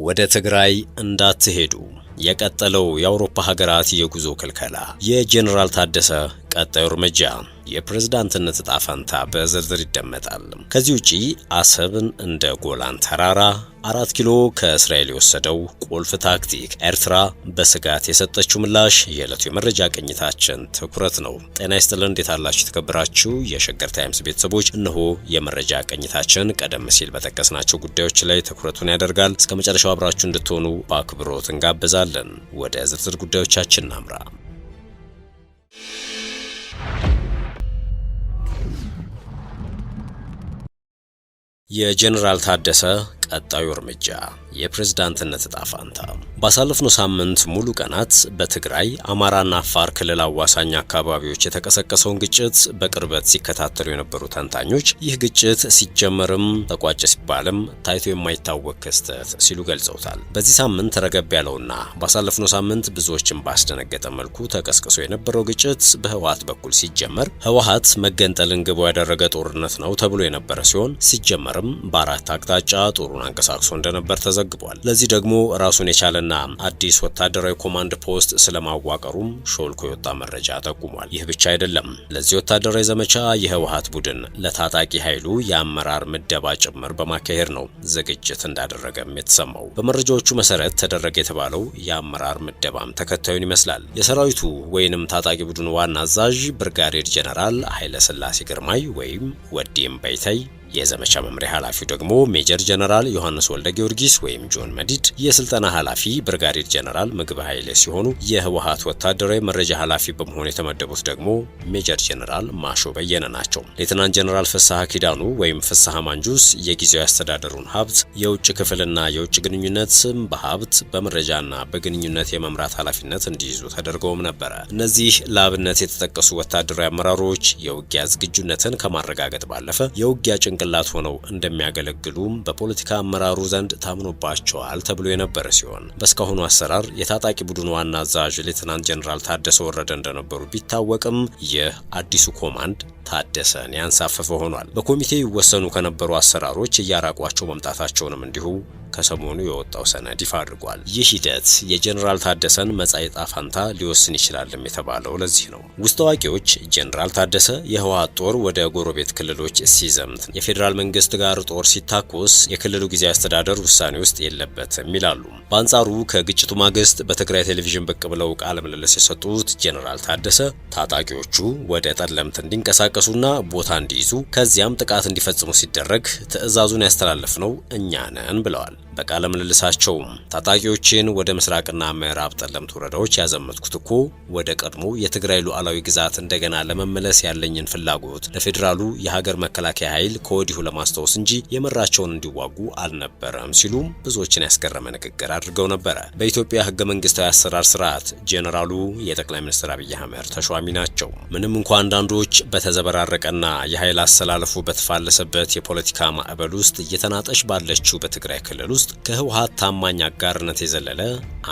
ወደ ትግራይ እንዳትሄዱ የቀጠለው የአውሮፓ ሀገራት የጉዞ ክልከላ፣ የጄኔራል ታደሰ ቀጣዩ እርምጃ፣ የፕሬዝዳንትነት ዕጣ ፈንታ በዝርዝር ይደመጣል። ከዚህ ውጪ አሰብን እንደ ጎላን ተራራ፣ 4 ኪሎ ከእስራኤል የወሰደው ቁልፍ ታክቲክ፣ ኤርትራ በስጋት የሰጠችው ምላሽ የዕለቱ የመረጃ ቅኝታችን ትኩረት ነው። ጤና ይስጥልን፣ እንዴት አላችሁ የተከበራችሁ የሸገር ታይምስ ቤተሰቦች? እነሆ የመረጃ ቅኝታችን ቀደም ሲል በጠቀስናቸው ጉዳዮች ላይ ትኩረቱን ያደርጋል። እስከ መጨረሻው አብራችሁ እንድትሆኑ በአክብሮት እንጋብዛለን። ወደ ዝርዝር ጉዳዮቻችን እናምራ። የጄኔራል ታደሰ ቀጣዩ እርምጃ፣ የፕሬዝዳንትነት ዕጣ ፈንታ። ባሳለፍነው ሳምንት ሙሉ ቀናት በትግራይ አማራና አፋር ክልል አዋሳኝ አካባቢዎች የተቀሰቀሰውን ግጭት በቅርበት ሲከታተሉ የነበሩ ተንታኞች ይህ ግጭት ሲጀመርም ተቋጨ ሲባልም ታይቶ የማይታወቅ ክስተት ሲሉ ገልጸውታል። በዚህ ሳምንት ረገብ ያለውና ባሳለፍነው ሳምንት ብዙዎችን ባስደነገጠ መልኩ ተቀስቅሶ የነበረው ግጭት በህወሓት በኩል ሲጀመር ህወሓት መገንጠልን ግቡ ያደረገ ጦርነት ነው ተብሎ የነበረ ሲሆን ሲጀመርም በአራት አቅጣጫ ጦሩን አንቀሳቅሶ እንደነበር ተዘግቧል። ለዚህ ደግሞ ራሱን የቻለና አዲስ ወታደራዊ ኮማንድ ፖስት ስለማዋቀሩም ሾልኮ የወጣ መረጃ ጠቁሟል። ይህ ብቻ አይደለም። ለዚህ ወታደራዊ ዘመቻ የህወሓት ቡድን ለታጣቂ ኃይሉ የአመራር ምደባ ጭምር በማካሄድ ነው ዝግጅት እንዳደረገም የተሰማው። በመረጃዎቹ መሰረት ተደረገ የተባለው የአመራር ምደባም ተከታዩን ይመስላል። የሰራዊቱ ወይንም ታጣቂ ቡድን ዋና አዛዥ ብርጋዴር ጄኔራል ኃይለ ሥላሴ ግርማይ ወይም ወዲም በይተይ፣ የዘመቻ መምሪያ ኃላፊው ደግሞ ሜጀር ጀነራል ዮሐንስ ወልደ ጊዮርጊስ ወይም ጆን መዲድ፣ የስልጠና ኃላፊ ብርጋዴር ጀነራል ምግብ ኃይሌ ሲሆኑ የህወሓት ወታደራዊ መረጃ ኃላፊ በመሆን የተመደቡት ደግሞ ሜጀር ጀነራል ማሾ በየነ ናቸው። ሌተናንት ጀነራል ፍስሐ ኪዳኑ ወይም ፍስሐ ማንጁስ የጊዜያዊ አስተዳደሩን ሀብት፣ የውጭ ክፍልና የውጭ ግንኙነት በሀብት በመረጃና በግንኙነት የመምራት ኃላፊነት እንዲይዙ ተደርገውም ነበረ። እነዚህ ለአብነት የተጠቀሱ ወታደራዊ አመራሮች የውጊያ ዝግጁነትን ከማረጋገጥ ባለፈ የውጊያ ጭንቅላት ሆነው እንደሚያገለግሉም በፖለቲካ አመራሩ ዘንድ ታምኖባቸዋል ተብሎ የነበረ ሲሆን በስካሁኑ አሰራር የታጣቂ ቡድን ዋና አዛዥ ሌተናንት ጀነራል ታደሰ ወረደ እንደነበሩ ቢታወቅም ይህ አዲሱ ኮማንድ ታደሰን ያንሳፈፈ ሆኗል። በኮሚቴ ይወሰኑ ከነበሩ አሰራሮች እያራቋቸው መምጣታቸውንም እንዲሁ ከሰሞኑ የወጣው ሰነድ ይፋ አድርጓል። ይህ ሂደት የጄኔራል ታደሰን መጻኢ ዕጣ ፈንታ ሊወስን ይችላልም የተባለው ለዚህ ነው። ውስጥ አዋቂዎች ጄኔራል ታደሰ የህወሓት ጦር ወደ ጎረቤት ክልሎች ሲዘምት የፌዴራል መንግስት ጋር ጦር ሲታኮስ የክልሉ ጊዜያዊ አስተዳደር ውሳኔ ውስጥ የለበትም ይላሉ። በአንጻሩ ከግጭቱ ማግስት በትግራይ ቴሌቪዥን ብቅ ብለው ቃለ ምልልስ የሰጡት ጄኔራል ታደሰ ታጣቂዎቹ ወደ ጠለምት እንዲንቀሳቀሱና ቦታ እንዲይዙ ከዚያም ጥቃት እንዲፈጽሙ ሲደረግ ትዕዛዙን ያስተላለፍነው እኛ ነን ብለዋል። በቃለ ምልልሳቸው ታጣቂዎችን ወደ ምስራቅና ምዕራብ ጠለምት ወረዳዎች ያዘመትኩት እኮ ወደ ቀድሞ የትግራይ ሉዓላዊ ግዛት እንደገና ለመመለስ ያለኝን ፍላጎት ለፌዴራሉ የሀገር መከላከያ ኃይል ከወዲሁ ለማስታወስ እንጂ የመራቸውን እንዲዋጉ አልነበረም ሲሉም ብዙዎችን ያስገረመ ንግግር አድርገው ነበረ። በኢትዮጵያ ህገ መንግስታዊ አሰራር ስርዓት ጄኔራሉ የጠቅላይ ሚኒስትር አብይ አህመድ ተሿሚ ናቸው። ምንም እንኳን አንዳንዶች በተዘበራረቀና የኃይል አሰላለፉ በተፋለሰበት የፖለቲካ ማዕበል ውስጥ እየተናጠሽ ባለችው በትግራይ ክልል ውስጥ ከህወሓት ታማኝ አጋርነት የዘለለ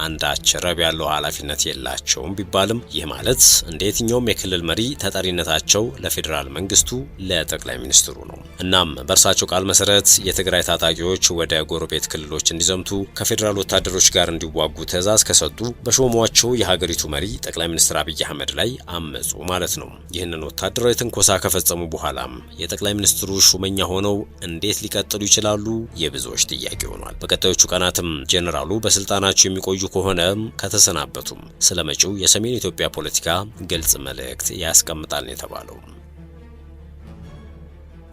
አንዳች ረብ ያለው ኃላፊነት የላቸውም ቢባልም ይህ ማለት እንደ የትኛውም የክልል መሪ ተጠሪነታቸው ለፌዴራል መንግስቱ ለጠቅላይ ሚኒስትሩ ነው። እናም በእርሳቸው ቃል መሰረት የትግራይ ታጣቂዎች ወደ ጎረቤት ክልሎች እንዲዘምቱ ከፌዴራል ወታደሮች ጋር እንዲዋጉ ትዕዛዝ ከሰጡ በሾሟቸው የሀገሪቱ መሪ ጠቅላይ ሚኒስትር አብይ አህመድ ላይ አመጹ ማለት ነው። ይህንን ወታደራዊ ትንኮሳ ከፈጸሙ በኋላም የጠቅላይ ሚኒስትሩ ሹመኛ ሆነው እንዴት ሊቀጥሉ ይችላሉ? የብዙዎች ጥያቄ ሆኗል። በቀጣዮቹ ቀናትም ጄኔራሉ በስልጣናቸው የሚቆዩ ከሆነ ከተሰናበቱም ስለመጪው የሰሜን ኢትዮጵያ ፖለቲካ ግልጽ መልእክት ያስቀምጣል ነው የተባለው።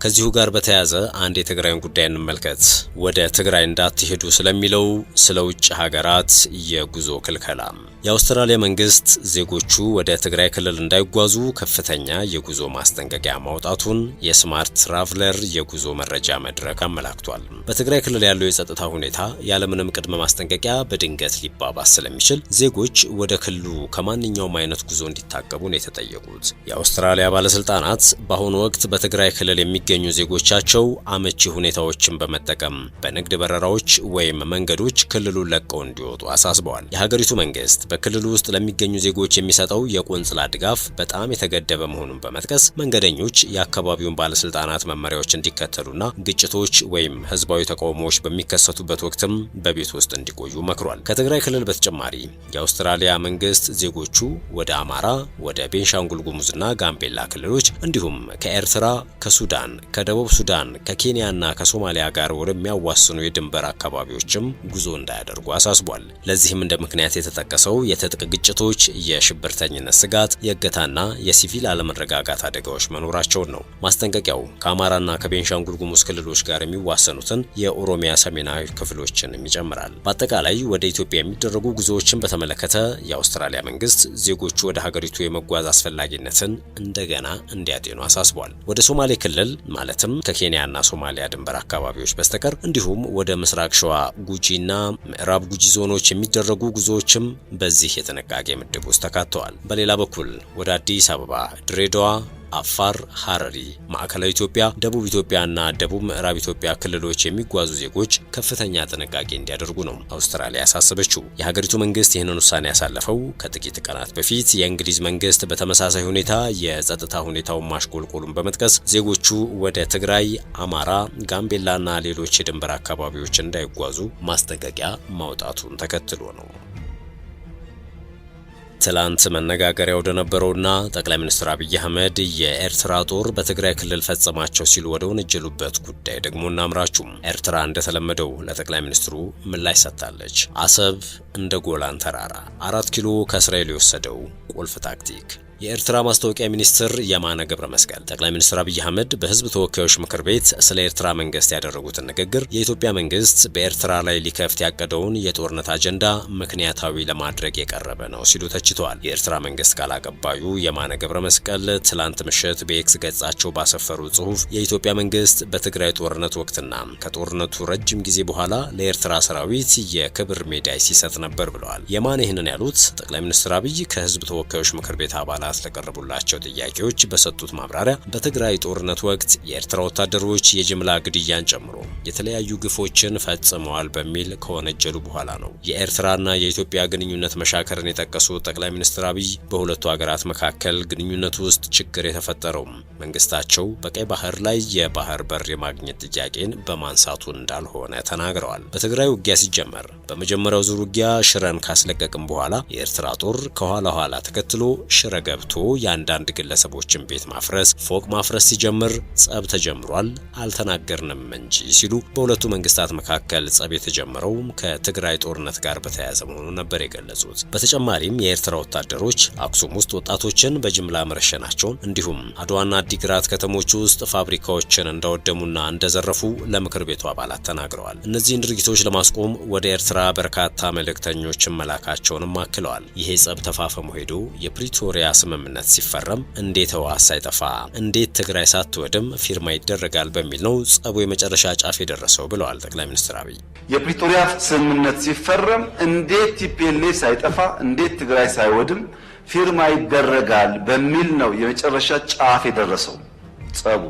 ከዚሁ ጋር በተያያዘ አንድ የትግራይን ጉዳይ እንመልከት። ወደ ትግራይ እንዳትሄዱ ስለሚለው ስለ ውጭ ሀገራት የጉዞ ክልከላ የአውስትራሊያ መንግስት ዜጎቹ ወደ ትግራይ ክልል እንዳይጓዙ ከፍተኛ የጉዞ ማስጠንቀቂያ ማውጣቱን የስማርት ትራቭለር የጉዞ መረጃ መድረክ አመላክቷል። በትግራይ ክልል ያለው የጸጥታ ሁኔታ ያለምንም ቅድመ ማስጠንቀቂያ በድንገት ሊባባስ ስለሚችል ዜጎች ወደ ክልሉ ከማንኛውም አይነት ጉዞ እንዲታቀቡ ነው የተጠየቁት። የአውስትራሊያ ባለስልጣናት በአሁኑ ወቅት በትግራይ ክልል የሚገኙ ዜጎቻቸው አመቺ ሁኔታዎችን በመጠቀም በንግድ በረራዎች ወይም መንገዶች ክልሉን ለቀው እንዲወጡ አሳስበዋል። የሀገሪቱ መንግስት በክልሉ ውስጥ ለሚገኙ ዜጎች የሚሰጠው የቆንጽላ ድጋፍ በጣም የተገደበ መሆኑን በመጥቀስ መንገደኞች የአካባቢውን ባለስልጣናት መመሪያዎች እንዲከተሉና ግጭቶች ወይም ህዝባዊ ተቃውሞዎች በሚከሰቱበት ወቅትም በቤት ውስጥ እንዲቆዩ መክሯል። ከትግራይ ክልል በተጨማሪ የአውስትራሊያ መንግስት ዜጎቹ ወደ አማራ፣ ወደ ቤንሻንጉል ጉሙዝና ጋምቤላ ክልሎች እንዲሁም ከኤርትራ፣ ከሱዳን፣ ከደቡብ ሱዳን፣ ከኬንያና ከሶማሊያ ጋር ወደሚያዋስኑ የድንበር አካባቢዎችም ጉዞ እንዳያደርጉ አሳስቧል። ለዚህም እንደ ምክንያት የተጠቀሰው የትጥቅ ግጭቶች፣ የሽብርተኝነት ስጋት፣ የእገታና የሲቪል አለመረጋጋት አደጋዎች መኖራቸውን ነው። ማስጠንቀቂያው ከአማራና ከቤንሻንጉል ጉሙዝ ክልሎች ጋር የሚዋሰኑትን የኦሮሚያ ሰሜናዊ ክፍሎችንም ይጨምራል። በአጠቃላይ ወደ ኢትዮጵያ የሚደረጉ ጉዞዎችን በተመለከተ የአውስትራሊያ መንግስት ዜጎቹ ወደ ሀገሪቱ የመጓዝ አስፈላጊነትን እንደገና እንዲያጤኑ አሳስቧል። ወደ ሶማሌ ክልል ማለትም ከኬንያና ሶማሊያ ድንበር አካባቢዎች በስተቀር እንዲሁም ወደ ምስራቅ ሸዋ ጉጂና ምዕራብ ጉጂ ዞኖች የሚደረጉ ጉዞዎችም በዚህ የጥንቃቄ ምድብ ውስጥ ተካተዋል። በሌላ በኩል ወደ አዲስ አበባ፣ ድሬዳዋ፣ አፋር፣ ሐረሪ፣ ማዕከላዊ ኢትዮጵያ፣ ደቡብ ኢትዮጵያና ደቡብ ምዕራብ ኢትዮጵያ ክልሎች የሚጓዙ ዜጎች ከፍተኛ ጥንቃቄ እንዲያደርጉ ነው አውስትራሊያ ያሳሰበችው። የሀገሪቱ መንግስት ይህንን ውሳኔ ያሳለፈው ከጥቂት ቀናት በፊት የእንግሊዝ መንግስት በተመሳሳይ ሁኔታ የጸጥታ ሁኔታውን ማሽቆልቆሉን በመጥቀስ ዜጎቹ ወደ ትግራይ፣ አማራ፣ ጋምቤላና ሌሎች የድንበር አካባቢዎች እንዳይጓዙ ማስጠንቀቂያ ማውጣቱን ተከትሎ ነው። ትላንት መነጋገሪያ ወደ ነበረውና ጠቅላይ ሚኒስትር አብይ አህመድ የኤርትራ ጦር በትግራይ ክልል ፈጸማቸው ሲሉ ወደ ወነጀሉበት ጉዳይ ደግሞ እናምራችሁ። ኤርትራ እንደተለመደው ለጠቅላይ ሚኒስትሩ ምላሽ ሰጥታለች። አሰብ እንደ ጎላን ተራራ፣ 4 ኪሎ ከእስራኤል የወሰደው ቁልፍ ታክቲክ። የኤርትራ ማስታወቂያ ሚኒስትር የማነ ገብረ መስቀል ጠቅላይ ሚኒስትር አብይ አህመድ በህዝብ ተወካዮች ምክር ቤት ስለ ኤርትራ መንግስት ያደረጉትን ንግግር የኢትዮጵያ መንግስት በኤርትራ ላይ ሊከፍት ያቀደውን የጦርነት አጀንዳ ምክንያታዊ ለማድረግ የቀረበ ነው ሲሉ ተችተዋል። የኤርትራ መንግስት ቃል አቀባዩ የማነ ገብረ መስቀል ትላንት ምሽት በኤክስ ገጻቸው ባሰፈሩ ጽሁፍ የኢትዮጵያ መንግስት በትግራይ ጦርነት ወቅትና ከጦርነቱ ረጅም ጊዜ በኋላ ለኤርትራ ሰራዊት የክብር ሜዳይ ሲሰጥ ነበር ብለዋል። የማነ ይህንን ያሉት ጠቅላይ ሚኒስትር አብይ ከህዝብ ተወካዮች ምክር ቤት አባላት ለቀረቡላቸው ጥያቄዎች በሰጡት ማብራሪያ በትግራይ ጦርነት ወቅት የኤርትራ ወታደሮች የጅምላ ግድያን ጨምሮ የተለያዩ ግፎችን ፈጽመዋል በሚል ከወነጀሉ በኋላ ነው። የኤርትራና የኢትዮጵያ ግንኙነት መሻከርን የጠቀሱት ጠቅላይ ሚኒስትር አብይ በሁለቱ ሀገራት መካከል ግንኙነት ውስጥ ችግር የተፈጠረው መንግስታቸው በቀይ ባህር ላይ የባህር በር የማግኘት ጥያቄን በማንሳቱ እንዳልሆነ ተናግረዋል። በትግራይ ውጊያ ሲጀመር በመጀመሪያው ዙር ውጊያ ሽረን ካስለቀቅም በኋላ የኤርትራ ጦር ከኋላ ኋላ ተከትሎ ሽረ ገብቶ የአንዳንድ ግለሰቦችን ቤት ማፍረስ፣ ፎቅ ማፍረስ ሲጀምር ጸብ ተጀምሯል፣ አልተናገርንም እንጂ ሲሉ በሁለቱ መንግስታት መካከል ጸብ የተጀመረው ከትግራይ ጦርነት ጋር በተያያዘ መሆኑን ነበር የገለጹት። በተጨማሪም የኤርትራ ወታደሮች አክሱም ውስጥ ወጣቶችን በጅምላ መረሸናቸውን እንዲሁም አድዋና አዲግራት ከተሞች ውስጥ ፋብሪካዎችን እንዳወደሙና እንደዘረፉ ለምክር ቤቱ አባላት ተናግረዋል። እነዚህን ድርጊቶች ለማስቆም ወደ ኤርትራ በርካታ መልእክተኞችን መላካቸውንም አክለዋል። ይሄ ጸብ ተፋፈሙ ሄዶ የፕሪቶሪያ ስምምነት ሲፈረም እንዴት ህወሓት ሳይጠፋ እንዴት ትግራይ ሳትወድም ፊርማ ይደረጋል በሚል ነው ጸቡ የመጨረሻ ጫፍ የደረሰው ብለዋል ጠቅላይ ሚኒስትር አብይ። የፕሪቶሪያ ስምምነት ሲፈረም እንዴት ቲፒኤልኤፍ ሳይጠፋ እንዴት ትግራይ ሳይወድም ፊርማ ይደረጋል በሚል ነው የመጨረሻ ጫፍ የደረሰው ጸቡ።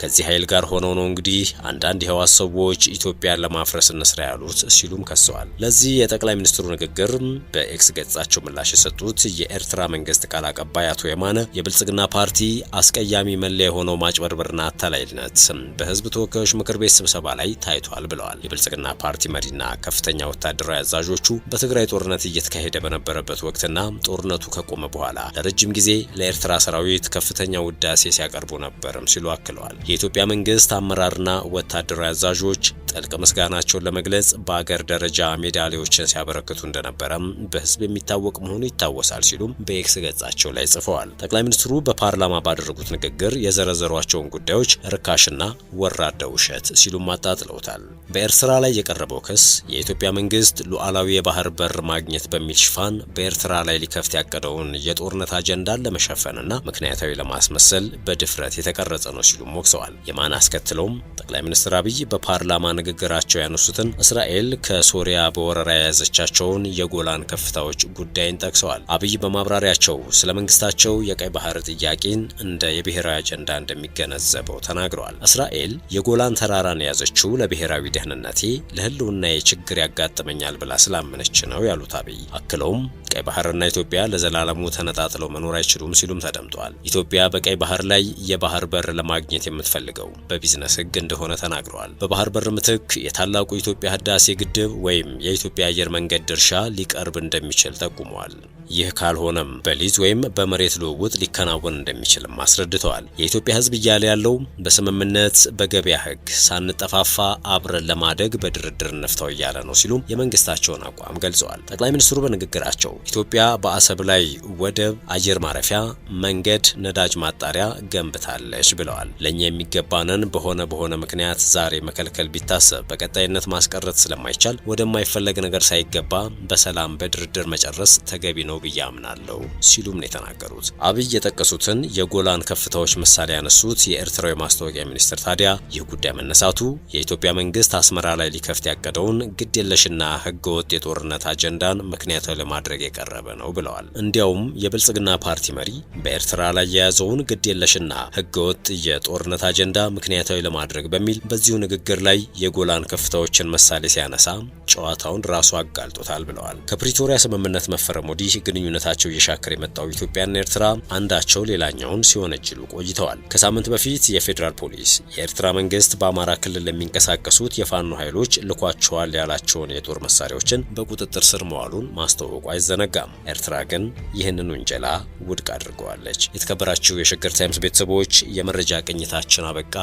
ከዚህ ኃይል ጋር ሆነው ነው እንግዲህ አንዳንድ የህወሓት ሰዎች ኢትዮጵያን ለማፍረስ እንስራ ያሉት ሲሉም ከሰዋል። ለዚህ የጠቅላይ ሚኒስትሩ ንግግር በኤክስ ገጻቸው ምላሽ የሰጡት የኤርትራ መንግስት ቃል አቀባይ አቶ የማነ የብልጽግና ፓርቲ አስቀያሚ መለያ የሆነው ማጭበርበርና አታላይነት በህዝብ ተወካዮች ምክር ቤት ስብሰባ ላይ ታይቷል ብለዋል። የብልጽግና ፓርቲ መሪና ከፍተኛ ወታደራዊ አዛዦቹ በትግራይ ጦርነት እየተካሄደ በነበረበት ወቅትና ጦርነቱ ከቆመ በኋላ ለረጅም ጊዜ ለኤርትራ ሰራዊት ከፍተኛ ውዳሴ ሲያቀርቡ ነበርም ሲሉ አክለዋል። የኢትዮጵያ መንግስት አመራርና ወታደራዊ አዛዦች ጥልቅ ምስጋናቸውን ለመግለጽ በአገር ደረጃ ሜዳሊያዎችን ሲያበረክቱ እንደነበረም በህዝብ የሚታወቅ መሆኑ ይታወሳል ሲሉም በኤክስ ገጻቸው ላይ ጽፈዋል። ጠቅላይ ሚኒስትሩ በፓርላማ ባደረጉት ንግግር የዘረዘሯቸውን ጉዳዮች ርካሽና ወራዳ ውሸት ሲሉም አጣጥለውታል። በኤርትራ ላይ የቀረበው ክስ የኢትዮጵያ መንግስት ሉዓላዊ የባህር በር ማግኘት በሚል ሽፋን በኤርትራ ላይ ሊከፍት ያቀደውን የጦርነት አጀንዳን ለመሸፈንና ምክንያታዊ ለማስመሰል በድፍረት የተቀረጸ ነው ሲሉም ወቅሰዋል። ጠቅሰዋል። የማን አስከትሎም ጠቅላይ ሚኒስትር አብይ በፓርላማ ንግግራቸው ያነሱትን እስራኤል ከሶሪያ በወረራ የያዘቻቸውን የጎላን ከፍታዎች ጉዳይን ጠቅሰዋል። አብይ በማብራሪያቸው ስለ መንግስታቸው የቀይ ባህር ጥያቄን እንደ የብሔራዊ አጀንዳ እንደሚገነዘበው ተናግረዋል። እስራኤል የጎላን ተራራን የያዘችው ለብሔራዊ ደህንነቴ ለህልውናዬ ችግር ያጋጥመኛል ብላ ስላመነች ነው ያሉት አብይ አክለውም ቀይ ባህርና ኢትዮጵያ ለዘላለሙ ተነጣጥለው መኖር አይችሉም ሲሉም ተደምጠዋል። ኢትዮጵያ በቀይ ባህር ላይ የባህር በር ለማግኘት የምትፈልገው በቢዝነስ ህግ እንደሆነ ተናግረዋል። በባህር በር ምትክ የታላቁ የኢትዮጵያ ህዳሴ ግድብ ወይም የኢትዮጵያ አየር መንገድ ድርሻ ሊቀርብ እንደሚችል ጠቁመዋል። ይህ ካልሆነም በሊዝ ወይም በመሬት ልውውጥ ሊከናወን እንደሚችልም አስረድተዋል። የኢትዮጵያ ህዝብ እያለ ያለው በስምምነት በገበያ ህግ ሳንጠፋፋ አብረን ለማደግ በድርድር እንፍታው እያለ ነው ሲሉም የመንግስታቸውን አቋም ገልጸዋል። ጠቅላይ ሚኒስትሩ በንግግራቸው ኢትዮጵያ በአሰብ ላይ ወደብ፣ አየር ማረፊያ፣ መንገድ፣ ነዳጅ ማጣሪያ ገንብታለች ብለዋል። ለኛ የሚገባንን በሆነ ምክንያት ዛሬ መከልከል ቢታሰብ በቀጣይነት ማስቀረት ስለማይቻል ወደማይፈለግ ነገር ሳይገባ በሰላም በድርድር መጨረስ ተገቢ ነው ብዬ አምናለሁ ሲሉም ነው የተናገሩት። አብይ የጠቀሱትን የጎላን ከፍታዎች ምሳሌ ያነሱት የኤርትራው የማስታወቂያ ሚኒስትር ታዲያ ይህ ጉዳይ መነሳቱ የኢትዮጵያ መንግስት አስመራ ላይ ሊከፍት ያቀደውን ግዴለሽና ህገወጥ የጦርነት አጀንዳን ምክንያታዊ ለማድረግ የቀረበ ነው ብለዋል። እንዲያውም የብልጽግና ፓርቲ መሪ በኤርትራ ላይ የያዘውን ግዴለሽና ህገወጥ የጦርነት አጀንዳ ምክንያታዊ ለማድረግ በሚል በዚሁ ንግግር ላይ የጎላን ከፍታዎችን ምሳሌ ሲያነሳ ጨዋታውን ራሱ አጋልጦታል ብለዋል። ከፕሪቶሪያ ስምምነት መፈረም ወዲህ ግንኙነታቸው እየሻከረ የመጣው ኢትዮጵያና ኤርትራ አንዳቸው ሌላኛውን ሲወነጅሉ ቆይተዋል። ከሳምንት በፊት የፌዴራል ፖሊስ የኤርትራ መንግስት በአማራ ክልል ለሚንቀሳቀሱት የፋኖ ኃይሎች ልኳቸዋል ያላቸውን የጦር መሳሪያዎችን በቁጥጥር ስር መዋሉን ማስታወቁ አይዘነጋም። ኤርትራ ግን ይህንን ውንጀላ ውድቅ አድርገዋለች። የተከበራችሁ የሸገር ታይምስ ቤተሰቦች የመረጃ ቅኝታችን አበቃ።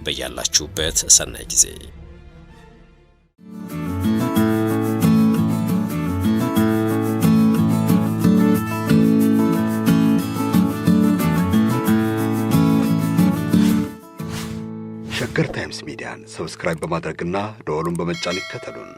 በያላችሁበት ሰናይ ጊዜ። ሸገር ታይምስ ሚዲያን ሰብስክራይብ በማድረግና ደወሉን በመጫን ይከተሉን።